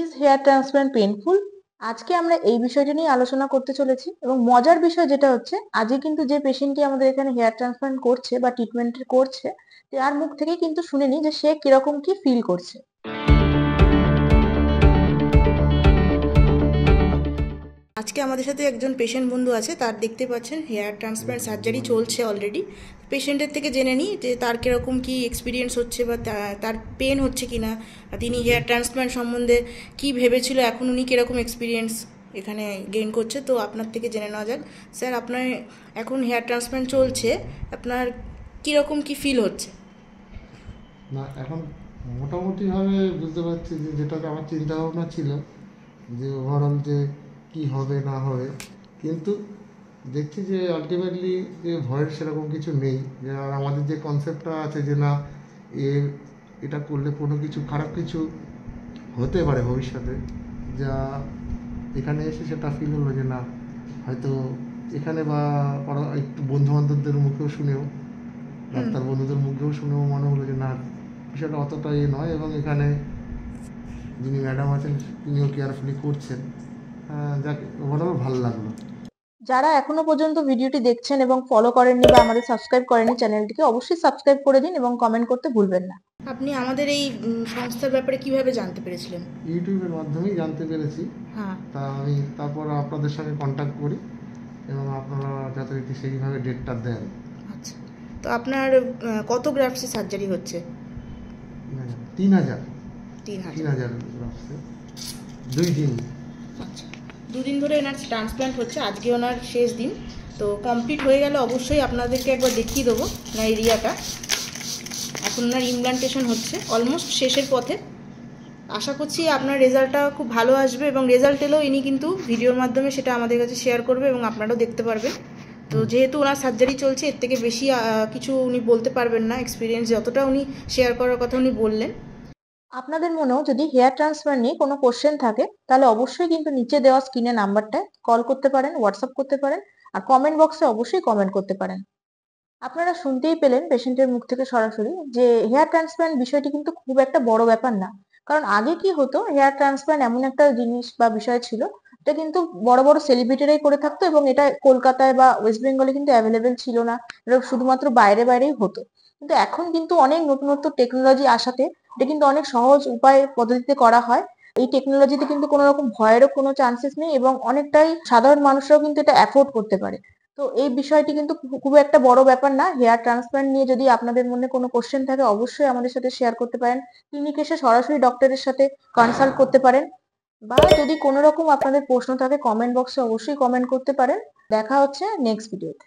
Is here transplant painful? আজকে আমরা এই বিষয়টা নিয়ে আলোচনা করতে চলেছি এবং মজার বিষয় যেটা হচ্ছে আজকে কিন্তু যে পেশেন্টটি আমাদের এখানে হেয়ার ট্রান্সপ্লান্ট করছে বা ট্রিটমেন্ট করছে তার মুখ থেকে কিন্তু শুনে নি যে সে কিরকম কি ফিল করছে। আজকে আমাদের সাথে একজন পেশেন্ট বন্ধু আছে, তার দেখতে পাচ্ছেন হেয়ার ট্রান্সপ্লান্ট সার্জারি চলছে অলরেডি। পেশেন্টের থেকে জেনে নিই যে তার কিরকম কি এক্সপিরিয়েন্স হচ্ছে বা তার পেন হচ্ছে কিনা, তিনি হেয়ার ট্রান্সপ্লান্ট সম্বন্ধে কি ভেবেছিল, এখন উনি কিরকম এক্সপিরিয়েন্স এখানে গেইন করছে। তো আপনার থেকে জেনে নেওয়া যাক। স্যার, আপনার এখন হেয়ার ট্রান্সপ্লান্ট চলছে, আপনার কিরকম কি ফিল হচ্ছে? না, এখন মোটামুটিভাবে বুঝতে পারছি যে যেটাতে আমার চিন্তা ভাবনা ছিল যে ওভারঅল যে কি হবে না হবে, কিন্তু দেখছি যে আলটিমেটলি যে ভয়ের সেরকম কিছু নেই। যে আর আমাদের যে কনসেপ্টটা আছে যে না এ এটা করলে কোনো কিছু খারাপ কিছু হতে পারে ভবিষ্যতে, যা এখানে এসে সেটা ফিল হলো যে না, হয়তো এখানে বা একটু বন্ধু বান্ধবদের মুখেও শুনেও, ডাক্তার বন্ধুদের মুখেও শুনেও মনে হলো যে না, বিষয়টা অতটা নয়। এবং এখানে যিনি ম্যাডাম আছেন তিনিও কেয়ারফুলি করছেন। যাকে ওভারঅল ভালো লাগলো। যারা এখনো পর্যন্ত ভিডিওটি দেখছেন এবং ফলো করেননি বা আমাদের সাবস্ক্রাইব করেননি চ্যানেলটিকে, অবশ্যই সাবস্ক্রাইব করে দিন এবং কমেন্ট করতে ভুলবেন না। আপনি আমাদের এই সংস্থার ব্যাপারে কিভাবে জানতে পেরেছিলেন? ইউটিউবের মাধ্যমেই জানতে পেরেছি। হ্যাঁ। তা আমি তারপর আপনাদের সঙ্গে কন্ট্যাক্ট করি এবং আপনারা যথারীতি সেইভাবে ডেটটা দেন। আচ্ছা, তো আপনার কত গ্রাফটসে সার্জারি হচ্ছে? 3,000। 3,000। 3,000 গ্রাফসে 2 দিন। আচ্ছা, দুদিন ধরে এনার ট্রান্সপ্ল্যান্ট হচ্ছে, আজকে ওনার শেষ দিন। তো কমপ্লিট হয়ে গেলে অবশ্যই আপনাদেরকে একবার দেখিয়ে দেবো না এরিয়াটা। এখন ওনার ইমপ্লান্টেশন হচ্ছে, অলমোস্ট শেষের পথে। আশা করছি আপনার রেজাল্টটা খুব ভালো আসবে এবং রেজাল্ট এলেও ইনি কিন্তু ভিডিওর মাধ্যমে সেটা আমাদের কাছে শেয়ার করবে এবং আপনারাও দেখতে পারবেন। তো যেহেতু ওনার সার্জারি চলছে, এর থেকে বেশি কিছু উনি বলতে পারবেন না। এক্সপিরিয়েন্স যতটা উনি শেয়ার করার কথা উনি বললেন। আপনাদের মনেও যদি হেয়ার ট্রান্সফার নিয়ে কোনো কোশ্চেন থাকে তাহলে অবশ্যই কিন্তু নিচে দেওয়া স্ক্রিনে নাম্বারটায় কল করতে পারেন, হোয়াটসঅ্যাপ করতে পারেন, আর কমেন্ট বক্সে অবশ্যই কমেন্ট করতে পারেন। আপনারা শুনতেই পেলেন পেশেন্টের মুখ থেকে সরাসরি যে হেয়ার ট্রান্সপ্লান্ট বিষয়টি কিন্তু খুব একটা বড় ব্যাপার না। কারণ আগে কি হতো, হেয়ার ট্রান্সপ্লান্ট এমন একটা জিনিস বা বিষয় ছিল, এটা কিন্তু বড় বড় সেলিব্রিটিরাই করে থাকতো এবং এটা কলকাতায় বা ওয়েস্ট বেঙ্গলে কিন্তু অ্যাভেলেবেল ছিল না। এটা শুধুমাত্র বাইরে বাইরেই হতো। কিন্তু এখন কিন্তু অনেক নতুন নতুন টেকনোলজি আসাতে এটা কিন্তু অনেক সহজ উপায় পদ্ধতিতে করা হয়। এই টেকনোলজিতে কিন্তু কোনো রকম ভয়েরও কোনো চান্সেস নেই এবং অনেকটাই সাধারণ মানুষরাও কিন্তু এটা অ্যাফোর্ড করতে পারে। তো এই বিষয়টি কিন্তু খুব একটা বড় ব্যাপার না। হেয়ার ট্রান্সপ্লান্ট নিয়ে যদি আপনাদের মনে কোনো কোশ্চেন থাকে অবশ্যই আমাদের সাথে শেয়ার করতে পারেন। ক্লিনিক এসে সরাসরি ডক্টরের সাথে কনসাল্ট করতে পারেন, বা যদি কোনো রকম আপনাদের প্রশ্ন থাকে কমেন্ট বক্সে অবশ্যই কমেন্ট করতে পারেন। দেখা হচ্ছে নেক্সট ভিডিওতে।